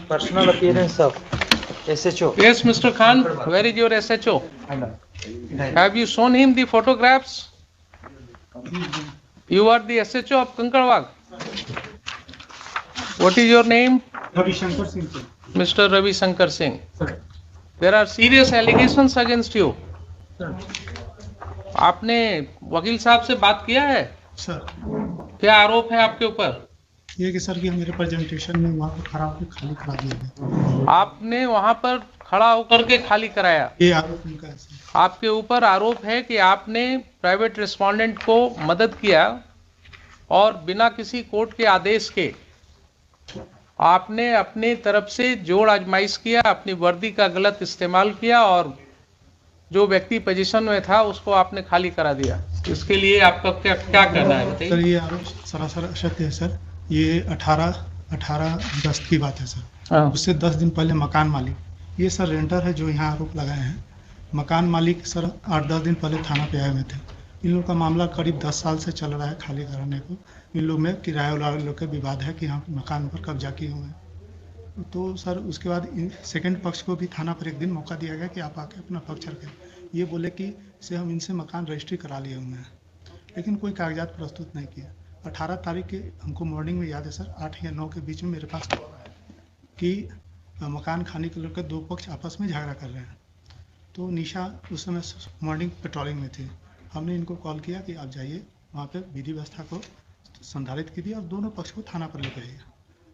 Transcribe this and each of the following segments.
Personal appearance of SHO. Yes, Mr. Khan, where is your SHO? Have you shown him the photographs? You are the SHO of Kankarwag. What is your name? Ravi Shankar Singh. Mr. Ravi Shankar Singh. Sir. There are serious allegations against you. Sir. आपने वकील साहब से बात किया है? Sir, क्या आरोप है आपके ऊपर? ये कि सर कि मेरे प्रेजेंटेशन में वहाँ पर खड़ा होकर खाली करा दिया गया। आपने वहां पर खड़ा होकर के खाली कराया। ये आरोप उनका है सर। आपके ऊपर आरोप है कि आपने प्राइवेट रिस्पोंडेंट को मदद किया और बिना किसी कोर्ट के आदेश के आपने अपनी तरफ से जोड़ आजमाइश किया, अपनी वर्दी का गलत इस्तेमाल किया और जो व्यक्ति पोजीशन में था उसको आपने खाली करा दिया। इसके लिए आपका क्या कहना है बताइए? सर, ये आरोप सरासर असत्य है सर। ये 18 अगस्त की बात है सर। उससे 10 दिन पहले मकान मालिक, ये सर रेंटर है जो यहाँ आरोप लगाए हैं, मकान मालिक सर 8-10 दिन पहले थाना पे आए हुए थे। इन लोग का मामला करीब 10 साल से चल रहा है खाली कराने को। इन लोग में किराए वाले लोग के विवाद है कि हम मकान पर कब्जा किए हुए हैं। तो सर उसके बाद सेकंड पक्ष को भी थाना पर एक दिन मौका दिया गया कि आप आके अपना पक्ष रखें। ये बोले कि से हम इनसे मकान रजिस्ट्री करा लिए हुए हैं, लेकिन कोई कागजात प्रस्तुत नहीं किया। 18 तारीख के हमको मॉर्निंग में याद है सर, 8 या 9 के बीच में मेरे पास कि मकान खाने के लेकर 2 पक्ष आपस में झगड़ा कर रहे हैं। तो निशा उस समय मॉर्निंग पेट्रोलिंग में थी। हमने इनको कॉल किया कि आप जाइए वहाँ पे विधि व्यवस्था को संधारित कीजिए और दोनों पक्ष को थाना पर लेकर आइए।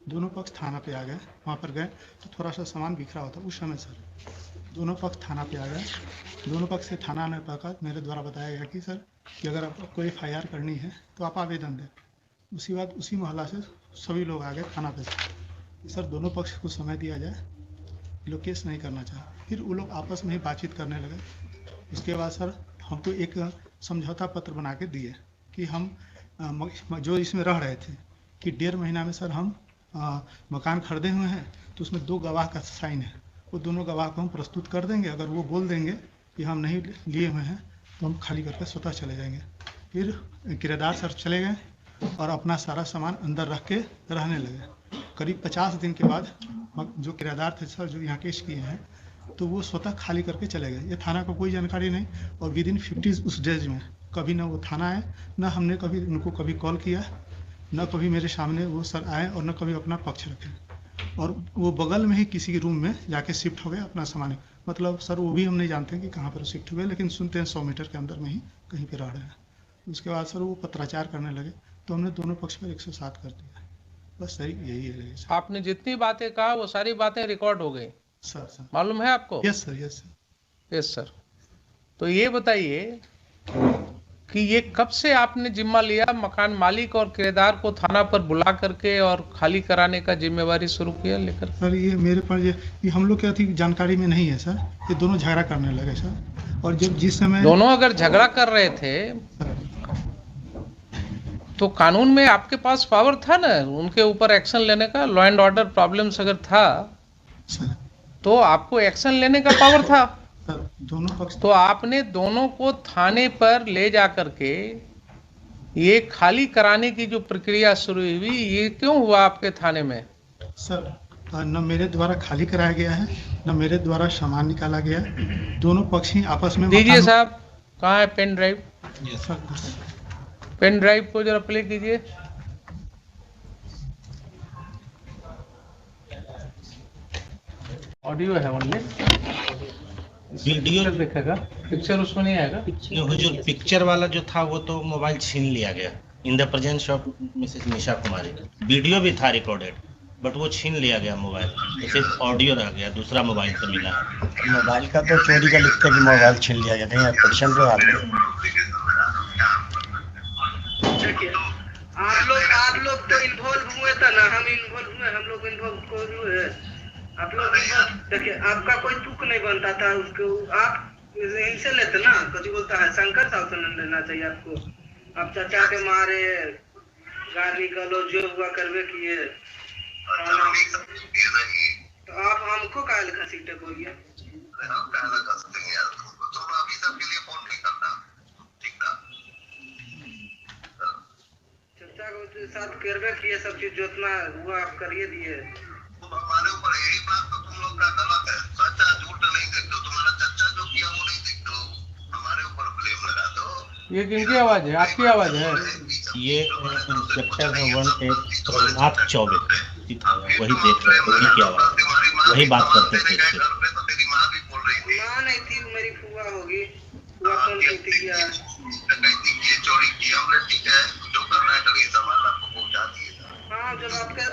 दोनों पक्ष थाना पे आ गए। वहाँ पर गए तो थोड़ा सा सामान बिखरा होता उस समय सर दोनों पक्ष थाना पे आ गए। दोनों पक्ष से थाना आने पर मेरे द्वारा बताया गया कि सर कि अगर आपको FIR करनी है तो आप आवेदन दें। उसी बाद उसी मोहल्ला से सभी लोग आ गए थाना पे सर दोनों पक्ष को समय दिया जाए, लोग केस नहीं करना चाहे। फिर वो लोग आपस में ही बातचीत करने लगे। उसके बाद सर हमको एक समझौता पत्र बना के दिए कि हम जो इसमें रह रहे थे कि 1.5 महीना में सर हम मकान खरीदे हुए हैं, तो उसमें 2 गवाह का साइन है। वो दोनों गवाह को हम प्रस्तुत कर देंगे। अगर वो बोल देंगे कि हम नहीं लिए हुए हैं तो हम खाली करके स्वतः चले जाएंगे। फिर किराएदार सर चले गए और अपना सारा सामान अंदर रख के रहने लगे। करीब 50 दिन के बाद जो किराएदार थे सर जो यहाँ केस किए हैं, तो वो स्वतः खाली करके चले गए। ये थाना को कोई जानकारी नहीं और विदिन 50 उस डेज में कभी ना वो थाना आए, ना हमने कभी उनको कभी कॉल किया, न कभी मेरे सामने वो सर आए और न कभी अपना पक्ष रखे। और वो बगल में ही किसी रूम में जाके शिफ्ट हो गए अपना सामान। मतलब सर वो भी हम नहीं जानते कि कहाँ पर शिफ्ट हुए, लेकिन सुनते हैं 100 मीटर के अंदर में ही कहीं पे रह रहे हैं। उसके बाद सर वो पत्राचार करने लगे तो हमने दोनों पक्ष पर 107 कर दिया। बस सर यही है सर। आपने जितनी बातें कहा वो सारी बातें रिकॉर्ड हो गई सर मालूम है आपको? Yes sir, yes sir. Yes sir. तो ये बताइए कि ये कब से आपने जिम्मा लिया मकान मालिक और किराएदार को थाना पर बुला करके और खाली कराने का जिम्मेवारी शुरू किया लेकर? सर ये मेरे पास ये हम लोग क्या थी जानकारी में नहीं है सर। ये दोनों झगड़ा करने लगे सर। और जब जिस समय दोनों अगर झगड़ा कर रहे थे तो कानून में आपके पास पावर था ना उनके ऊपर एक्शन लेने का। लॉ एंड ऑर्डर प्रॉब्लम्स अगर था सर तो आपको एक्शन लेने का पावर था सर। दोनों पक्ष तो आपने दोनों को थाने पर ले जा करके ये खाली कराने की जो प्रक्रिया शुरू हुई, ये क्यों हुआ आपके थाने में? सर न मेरे द्वारा खाली कराया गया है, न मेरे द्वारा सामान निकाला गया है। दोनों पक्ष ही आपस में दीजिए साहब, कहाँ है pen drive? Sir pen drive को जरा प्ले कीजिए। ऑडियो है ओनली, वीडियो दिखेगा, पिक्चर उसमें नहीं आएगा। हुजूर सिक्चर वाला जो था वो तो मोबाइल छीन लिया गया in the presence of Mrs Nisha Kumari. Video भी था रिकॉर्डेड बट वो छीन लिया गया मोबाइल, तो सिर्फ ऑडियो रह गया, दूसरा मोबाइल से मिला है। मोबाइल का तो चोरी का लिखते कि मोबाइल छीन लिया गया नहीं, एप्लीकेशन पे आप लोग तो इन्वॉल्व हुए था ना, हम इन्वॉल्व हुए, हम लोग इन्वॉल्व हुए। आप लोग देखिए, आपका कोई तुक नहीं बनता था उसको, आप यहीं से लेते ना। कुछ बोलता है शंकर साहब से नहीं लेना चाहिए आपको। आप चाचा के मारे गाली गलौज जो हुआ करवे किए, तो आप हमको काहे घसीटे बोलिए? चाचा के साथ करवे किए, सब चीज जितना हुआ आप करिए दिए। हमारे ऊपर का गलत है। सच्चा झूठ नहीं देख दो, तुम्हारा चच्चा जो किया वो नहीं देख दो, हमारे ऊपर ब्लेम लगा दो। ये किनकी आवाज है? आपकी आवाज है? ये इंस्पेक्टर है 1 चौबे वही देख रहे थे, उन्हीं की आवाज, वही बात करते थे इससे। घर पे तो तेरी माँ भी बोल रही थी, माँ नहीं थी, मेरी फुआ होगी। फुआ फोन करती किया, डकैती की, चोरी की, हमने ठीक है जो करना है करिए, सामान आपको पहुंचा दिए। हाँ जब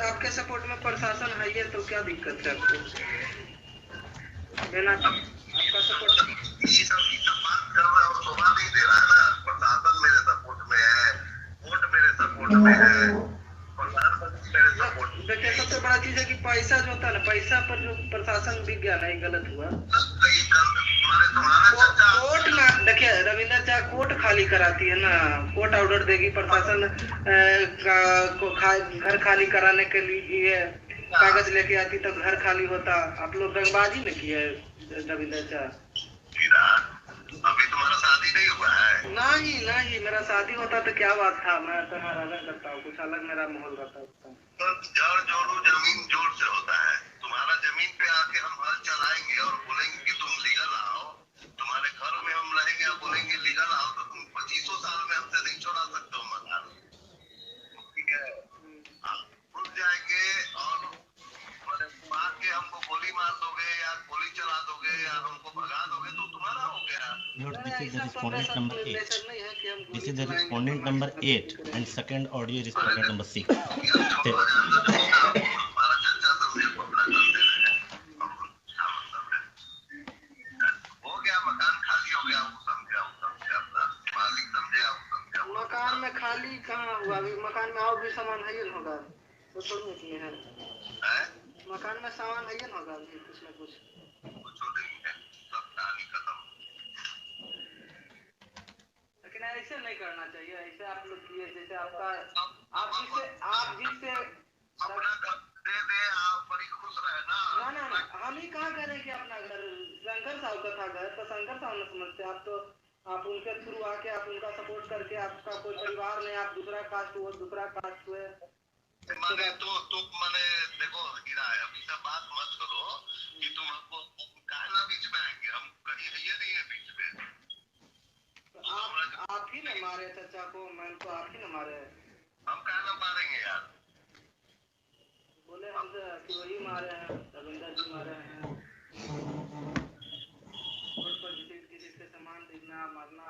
आपके सपोर्ट में प्रशासन है ये तो क्या दिक्कत है आपको? बिना आपका सपोर्ट इसी सब बात कर रहा है और शोभा नहीं दे रहा है ना। प्रशासन मेरे सपोर्ट में है, कोर्ट मेरे सपोर्ट में है, प्रधानमंत्री मेरे सपोर्ट में। देखिए सबसे बड़ा चीज है कि पैसा जो होता है ना, पैसा पर जो प्रशासन बिक गया नहीं, गलत हुआ। कोर्ट में देखिए रविंद्र चाहे कोर्ट खाली कराती है ना, कोर्ट ऑर्डर देगी, प्रशासन घर खाली कराने के लिए कागज लेके आती तो घर खाली होता। आप लोग रंगबाजी में किए रविंद्र चाह। अभी तुम्हारा शादी नहीं हुआ है? नहीं मेरा शादी होता तो क्या बात था, मैं तो रहना करता हूँ, कुछ अलग मेरा माहौल रहता। तो जड़ जोड़ो जमीन जोड़ से होता है। तुम्हारा जमीन पे आके हम हल चलाएंगे और बोलेंगे कि तुम लीगल आओ, तुम्हारे घर में हम रहेंगे और बोलेंगे लीगल आओ, तो तुम 2500 साल में हमसे नहीं छोड़ा सकते हो मकान, ठीक है? आप रुक जाएंगे और मार के हमको गोली मार दोगे या गोली चला दोगे या हमको भगा दोगे तो तुम्हारा हो गया। This is the respondent number 8. This is the respondent number 8 and second audio respondent number 6. मकान में खाली कहाँ हुआ? अभी मकान में और भी सामान है ही होगा, तो थोड़ी उसमें है। मकान में सामान है ही होगा अभी कुछ ना कुछ। लेकिन ऐसे नहीं करना चाहिए, ऐसे आप लोग किए जैसे आपका आप जिससे अपना घर दे दे, आप बड़ी खुश रहे ना। हम ही कहाँ करें कि अपना घर शंकर साहब का था घर, तो शंकर साहब ने समझते आप, तो आप उनके थ्रू आके आप उनका सपोर्ट करके, आपका कोई परिवार नहीं, आप दूसरा कास्ट हुए मैंने तो मैंने देखो गिरा है, अभी सब बात मत करो कि तुम हमको कहना बीच में आएंगे, हम कहीं है नहीं है बीच में। तो आप ही ने मारे चाचा को, मैं तो आप ही ने मारे। हम कहना मारेंगे यार, बोले हमसे कि वही मारे हैं, रविंदर जी मारे हैं। रोड पर किसी से सामान देखना, मारना,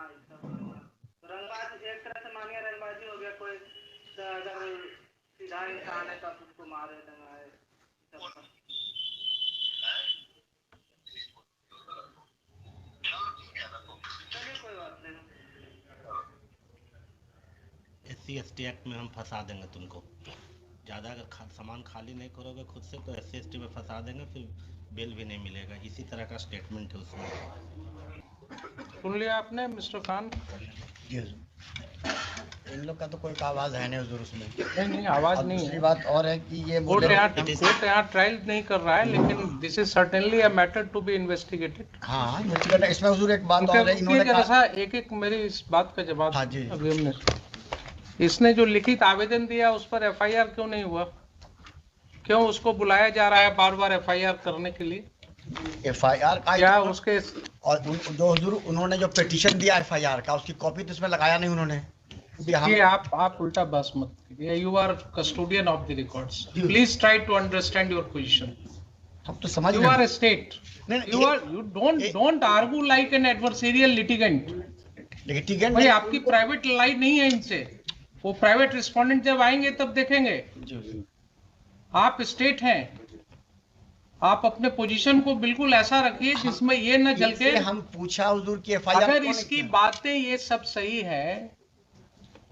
रंगबाजी एक तरह से मानिए रंगबाजी हो गया। कोई अगर सीधा इंसान है तब उसको मारे दंगाए। चलिए कोई बात नहीं। SC/ST एक्ट में हम फंसा देंगे तुमको। ज़्यादा अगर सामान खाली नहीं करोगे खुद से तो SC/ST में फंसा देंगे, फिर बेल भी नहीं मिलेगा। इसी तरह का स्टेटमेंट है उसमें। सुन लिया आपने मिस्टर खान? इन लोग का तो कोई आवाज है नहीं हुजूर उसमें। नहीं आवाज नहीं है। दूसरी बात और है कि ये कोर्ट यहाँ ट्रायल नहीं कर रहा है, लेकिन this is certainly a matter to be investigated. हाँ इन्वेस्टिगेट। इसमें हुजूर एक बात और है, इन्होंने कहा एक मेरी इस बात का जवाब। हाँ जी। अभी हमने इसने जो लिखित आवेदन दिया उस पर FIR क्यों नहीं हुआ? क्यों उसको बुलाया जा रहा है बार बार FIR करने के लिए? FIR का क्या उसके और जो हुजूर उन्होंने जो पिटीशन दिया FIR का, उसकी कॉपी तो इसमें लगाया नहीं उन्होंने। ये आप उल्टा बस मत कीजिए। You are custodian of the records, please try to understand your position. हम तो समझ you are a state, you don't argue like an adversarial litigant। Litigant भाई आपकी प्राइवेट लाइन नहीं है इनसे, वो प्राइवेट रिस्पोंडेंट जब आएंगे तब देखेंगे। आप स्टेट हैं, आप अपने पोजीशन को बिल्कुल ऐसा रखिए जिसमें ये न जल के। हम पूछा हुजूर की FIR अगर इसकी बातें ये सब सही है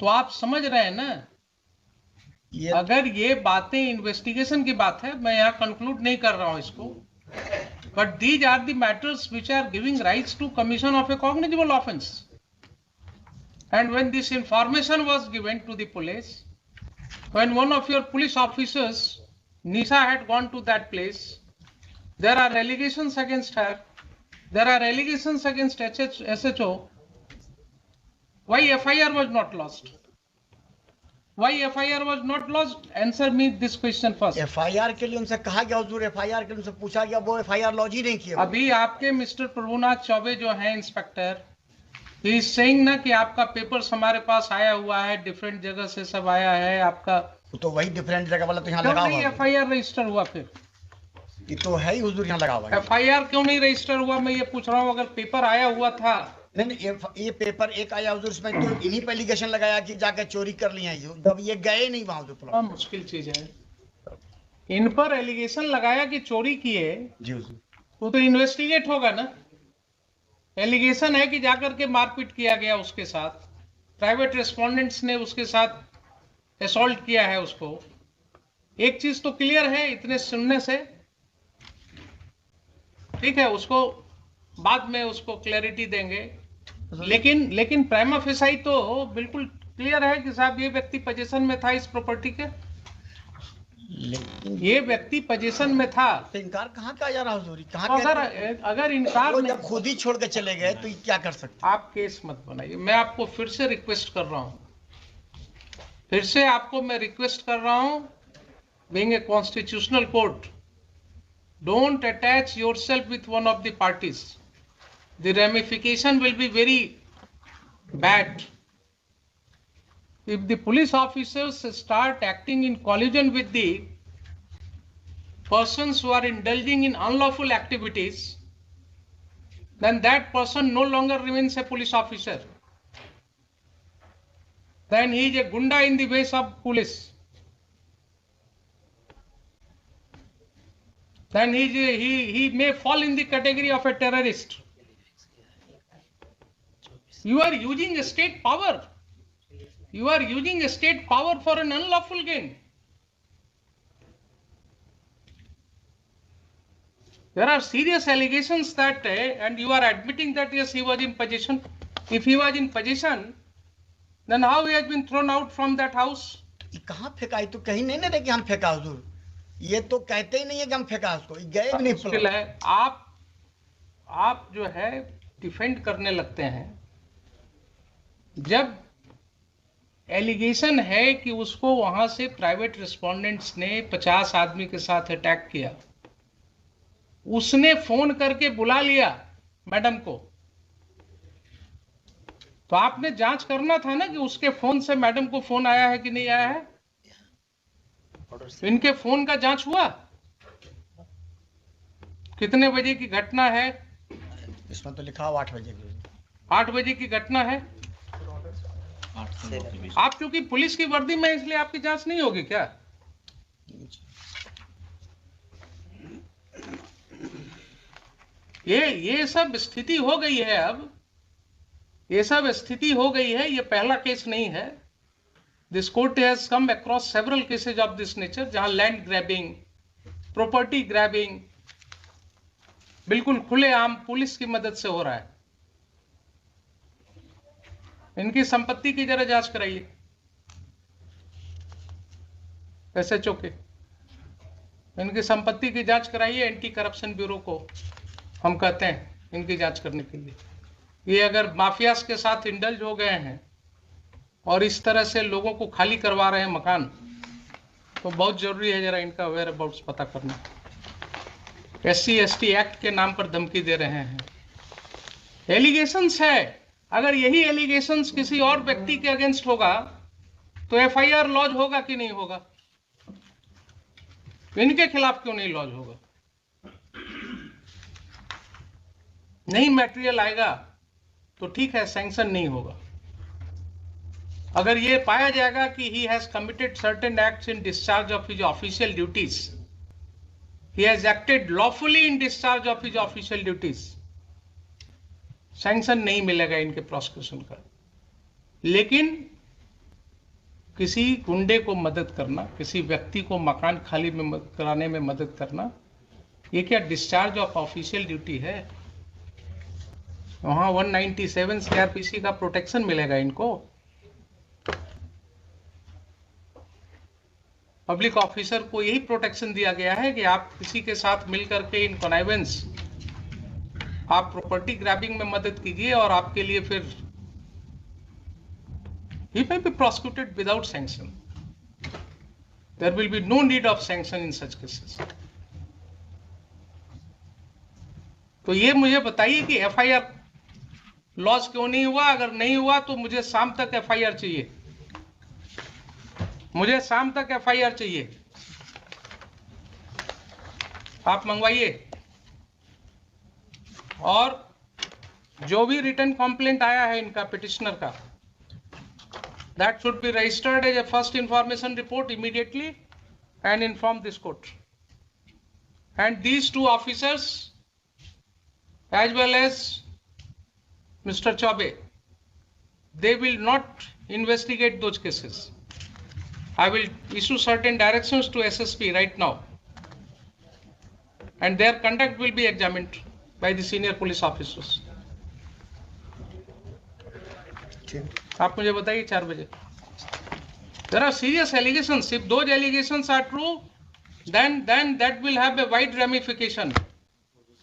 तो आप समझ रहे हैं ना, अगर ये बातें इन्वेस्टिगेशन की बात है, मैं यहाँ कंक्लूड नहीं कर रहा हूँ इसको, but these are the matters which are giving rights to commission of a cognizable offence. And when this information was given to the police, when one of your police officers, Nisha, had gone to that place, there are allegations against her, there are allegations against SHO. Why FIR was not lost? Why FIR was not lodged? Answer me this question first. FIR के लिए उनसे कहा गया हुजूर, FIR के लिए उनसे पूछा गया, वो FIR लॉन्च ही नहीं किए। अभी आपके मिस्टर प्रभुनाथ चौबे जो हैं इंस्पेक्टर, ही सेइंग ना कि आपका पेपर्स हमारे पास आया हुआ है, डिफरेंट जगह से सब आया है आपका, तो वही डिफरेंट जगह वाला तो यहाँ क्यों लगा नहीं हुआ है। FIR रजिस्टर हुआ? फिर ये तो है ही हुजूर, यहाँ लगा हुआ है। FIR क्यों नहीं रजिस्टर हुआ? मैं ये पूछ रहा हूँ। अगर पेपर आया हुआ था, नहीं, ये पेपर एक आया हुजूर, इसमें तो इन्हीं पे एलिगेशन लगाया कि जाके चोरी कर लिया है, जब ये गए नहीं वहां हुजूर। बड़ा मुश्किल चीज है। इन पर एलिगेशन लगाया कि चोरी किए, जी हुजूर। वो तो इन्वेस्टिगेट होगा ना। एलिगेशन है कि जाकर के मारपीट किया गया उसके साथ, प्राइवेट रेस्पोंडेंट्स ने उसके साथ असॉल्ट किया है उसको। एक चीज तो क्लियर है इतने सुनने से, ठीक है, उसको बाद में उसको क्लैरिटी देंगे, लेकिन प्राइमा फेसाई तो बिल्कुल क्लियर है कि साहब ये व्यक्ति पोजीशन में था इस प्रॉपर्टी के, ये व्यक्ति पोजीशन में था। तो इनकार कहाँ का जा रहा हुजूर? कहाँ अगर इनकार वो जब खुद ही छोड़ के चले गए तो ये क्या कर सकते? आप केस मत बनाइए। मैं आपको फिर से रिक्वेस्ट कर रहा हूं, फिर से आपको मैं रिक्वेस्ट कर रहा हूं, being a constitutional court, don't attach yourself with one of the parties. The ramification will be very bad. If the police officers start acting in collusion with the persons who are indulging in unlawful activities, then that person no longer remains a police officer. Then he is a gunda in the ways of police. Then he may fall in the category of a terrorist. You are using a state power. You are using a state power for an unlawful gain. There are serious allegations that, and you are admitting that yes, he was in possession. If he was in possession, then how he has been thrown out from that house? कहाँ फेंका? तो कहीं नहीं ना थे कि हम फेंका हुजूर। ये तो कहते ही नहीं है कि हम फेंका उसको, गए भी नहीं। मुश्किल है। आप जो है डिफेंड करने लगते हैं, जब एलिगेशन है कि उसको वहां से प्राइवेट रिस्पोंडेंट्स ने 50 आदमी के साथ अटैक किया, उसने फोन करके बुला लिया मैडम को, तो आपने जांच करना था ना कि उसके फोन से मैडम को फोन आया है कि नहीं आया है। इनके फोन का जांच हुआ? कितने बजे की घटना है? इसमें तो लिखा हुआ 8 बजे की। 8 बजे की घटना है। आप क्योंकि पुलिस की वर्दी में, इसलिए आपकी जांच नहीं होगी क्या? ये सब स्थिति हो गई है। अब ये सब स्थिति हो गई है। ये पहला केस नहीं है। This court has come across several cases of this nature, जहां लैंड ग्रैबिंग, प्रॉपर्टी ग्रैबिंग बिल्कुल खुलेआम पुलिस की मदद से हो रहा है। इनकी संपत्ति की जरा जांच कराइए, SHO के, इनकी संपत्ति की जांच कराइए। एंटी करप्शन ब्यूरो को हम कहते हैं इनकी जांच करने के लिए। ये अगर माफियाज के साथ इंडल्ज हो गए हैं और इस तरह से लोगों को खाली करवा रहे हैं मकान, तो बहुत जरूरी है जरा इनका वेयर अबाउट्स पता करना। SC/ST एक्ट के नाम पर धमकी दे रहे हैं। एलिगेशंस है, अगर यही एलिगेशंस किसी और व्यक्ति के अगेंस्ट होगा तो FIR लॉज होगा कि नहीं होगा? इनके खिलाफ क्यों नहीं लॉज होगा? नहीं मटेरियल आएगा तो ठीक है, सैंक्शन नहीं होगा। अगर ये पाया जाएगा कि he has committed certain acts in discharge of his official duties, he has acted lawfully in discharge of his official duties, sanction नहीं मिलेगा इनके प्रोसिक्यूशन का। लेकिन किसी गुंडे को मदद करना, किसी व्यक्ति को मकान खाली में कराने में मदद करना, ये क्या डिस्चार्ज ऑफ ऑफिशियल ड्यूटी है? वहां 197 CRPC का प्रोटेक्शन मिलेगा इनको। पब्लिक ऑफिसर को यही प्रोटेक्शन दिया गया है कि आप किसी के साथ मिलकर के इन कॉनाइवेंस, आप प्रॉपर्टी ग्रैबिंग में मदद कीजिए और आपके लिए फिर he may be prosecuted without sanction। There will be no need of sanction in such cases. तो ये मुझे बताइए कि FIR लॉस क्यों नहीं हुआ? अगर नहीं हुआ तो मुझे शाम तक FIR चाहिए, मुझे शाम तक FIR चाहिए, आप मंगवाइए। और जो भी रिटर्न कंप्लेंट आया है इनका पिटिशनर का, that should be registered as a first information report immediately and inform this court. And these two officers as well as Mr. Chaube, they will not investigate those cases. I will issue certain directions to SSP right now, and their conduct will be examined by the senior police officers. आप मुझे बताइए 4 बजे। There are serious allegations. If those allegations are true, then that will have a wide ramification.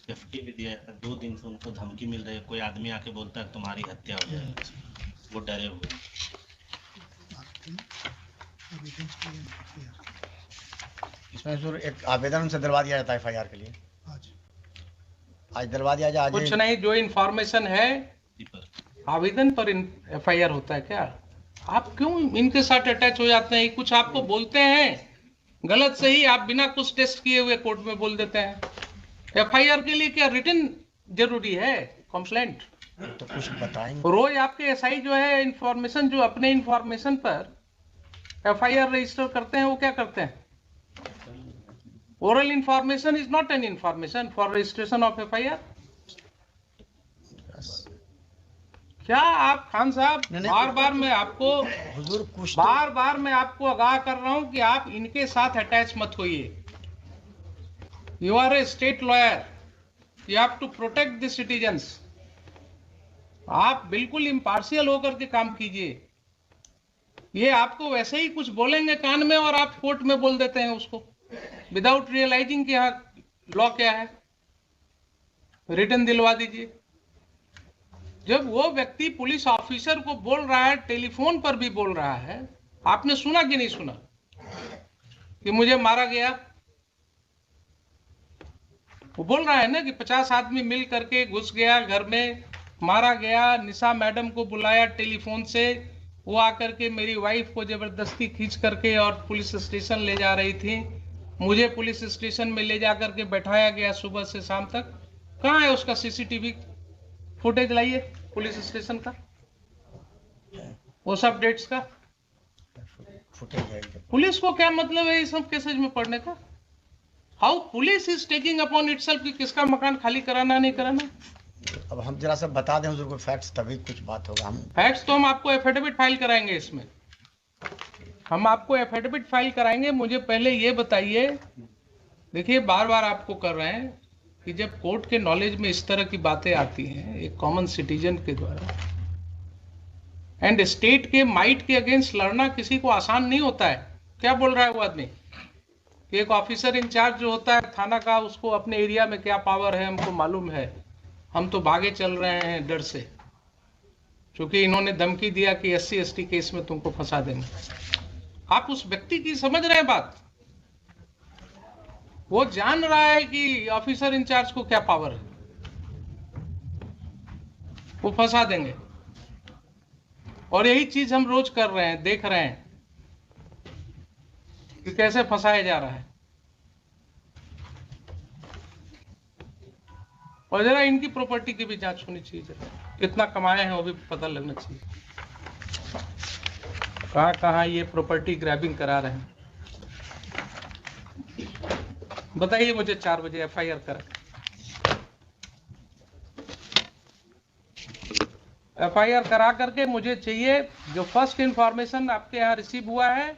FT भी दिया है, 2 दिन से उनको धमकी मिल रही है, कोई आदमी आके बोलता है तुम्हारी हत्या हो जाएगी, वो डरे हुए। इसमें सर एक आवेदन उनसे दिलवा दिया जाता है FIR के लिए, आज दिलवा दिया जाए। कुछ नहीं, जो इंफॉर्मेशन है आवेदन पर FIR होता है क्या? आप क्यों इनके साथ अटैच हो जाते हैं? कुछ आपको बोलते हैं गलत सही, आप बिना कुछ टेस्ट किए हुए कोर्ट में बोल देते हैं। FIR के लिए क्या रिटन जरूरी है? कंप्लेंट तो कुछ बताएंगे। रोज आपके SI जो है इंफॉर्मेशन, जो अपने इंफॉर्मेशन पर FIR रजिस्टर करते हैं, वो क्या करते हैं? Oral information is not an information for registration of FIR। क्या आप खान साहब, बार बार मैं आपको आगाह कर रहा हूं कि आप इनके साथ अटैच मत होइए। You are a state lawyer, you have to protect the citizens. आप बिल्कुल इम्पार्शियल होकर के काम कीजिए। ये आपको वैसे ही कुछ बोलेंगे कान में और आप कोर्ट में बोल देते हैं उसको, विदाउट रियलाइजिंग कि यहाँ लॉ क्या है। रिटर्न दिलवा दीजिए। जब वो व्यक्ति पुलिस ऑफिसर को बोल रहा है, टेलीफोन पर भी बोल रहा है, आपने सुना कि नहीं सुना कि मुझे मारा गया? वो बोल रहा है ना कि 50 आदमी मिल करके घुस गया घर में, मारा गया। निशा मैडम को बुलाया टेलीफोन से, वो आकर के मेरी वाइफ को जबरदस्ती खींच करके और पुलिस स्टेशन ले जा रही थी। मुझे पुलिस स्टेशन में ले जा करके बैठाया गया सुबह से शाम तक। कहाँ है उसका CCTV फुटेज? लाइए पुलिस स्टेशन का, वो सब डेट्स का फुटेज। पुलिस को क्या मतलब है इस सब केसेज में पढ़ने का? How police is taking upon itself कि किसका मकान खाली कराना नहीं कराना। अब हम जरा सा बता दें हुजूर को फैक्ट्स, तभी कुछ बात होगा। हम फैक्ट्स तो हम आपको एफिडेविट फाइल कराएंगे, इसमें हम आपको एफिडेविट फाइल कराएंगे। मुझे पहले ये बताइए, देखिए बार बार आपको कर रहे हैं कि जब कोर्ट के नॉलेज में इस तरह की बातें आती हैं एक कॉमन सिटीजन के द्वारा, एंड स्टेट के माइट के अगेंस्ट लड़ना किसी को आसान नहीं होता है। क्या बोल रहा है वो आदमी कि एक ऑफिसर इंचार्ज जो होता है थाना का, उसको अपने एरिया में क्या पावर है हमको मालूम है, हम तो भागे चल रहे हैं डर से, क्योंकि इन्होंने धमकी दिया कि SC ST केस में तुमको फंसा देंगे। आप उस व्यक्ति की समझ रहे हैं बात? वो जान रहा है कि ऑफिसर इंचार्ज को क्या पावर है, वो फंसा देंगे। और यही चीज हम रोज कर रहे हैं, देख रहे हैं कि कैसे फंसाया जा रहा है। और जरा इनकी प्रॉपर्टी की भी जांच होनी चाहिए, कितना कमाए हैं वो भी पता लगना चाहिए, कहां कहां ये प्रॉपर्टी ग्रैबिंग करा रहे हैं। बताइए मुझे 4 बजे FIR करा। FIR करा करके मुझे चाहिए जो फर्स्ट इंफॉर्मेशन आपके यहाँ रिसीव हुआ है,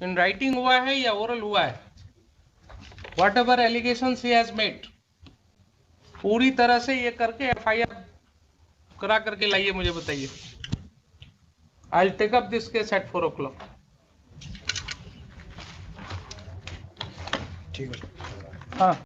इन राइटिंग हुआ है या ओरल हुआ है, whatever allegation he has made, पूरी तरह से ये करके FIR करा करके लाइए, मुझे बताइए। I will take up this case at 4 o'clock। ठीक है। हाँ।